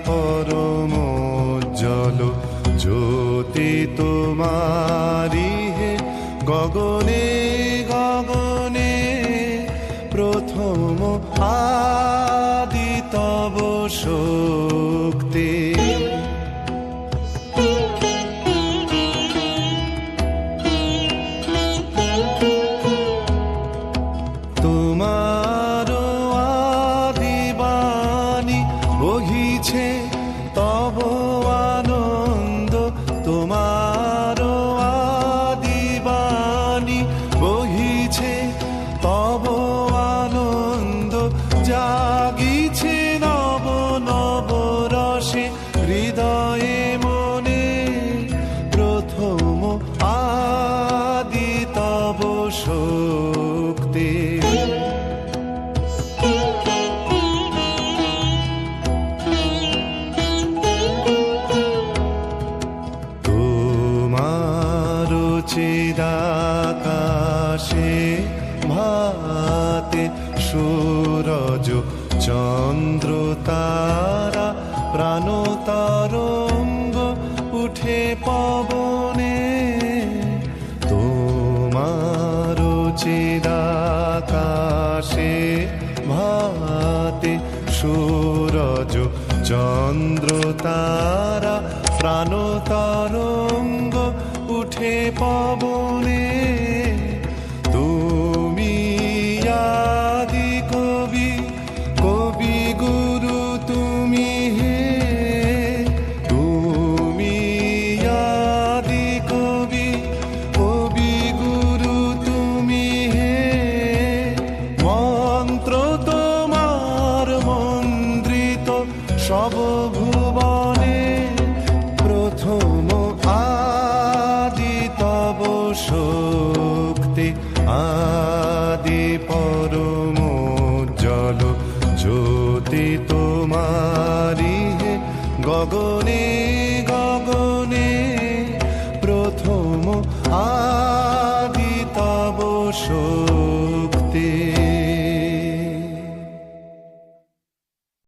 পরম উজ্জ্বল জ্যোতি তোমারি হে গগনে গগনে প্রথম আদি তব শক্তি। তোমার আদি বাণী বহিছে তব আনন্দ, তোমার আদি বাণী বহিছে তব আনন্দ, জাগিছে নব নব রসে হৃদয়ে মনে প্রথম আদি তব শক্তি। তোমার চিদাকাশে ভাতে সূরজ চন্দ্র তারা প্রাণ তরঙ্গ উঠে পবনে। তোমার চিদাকাশে ভাতে সূরজ চন্দ্র তারা প্রাণ তরঙ্গ উঠে পবনে। তুমি আদি কবি, কবি গুরু তুমি হে, তুমি আদি কবি, কবি গুরু তুমি হে। মন্ত্র তোমার মন্ত্রিত সব ভুবনে প্রথম আদি তব শক্তি। আদি পরম উজ্জ্বল জ্যোতি তোমারি হে গগনে গগনে প্রথম আদি তব শক্তি।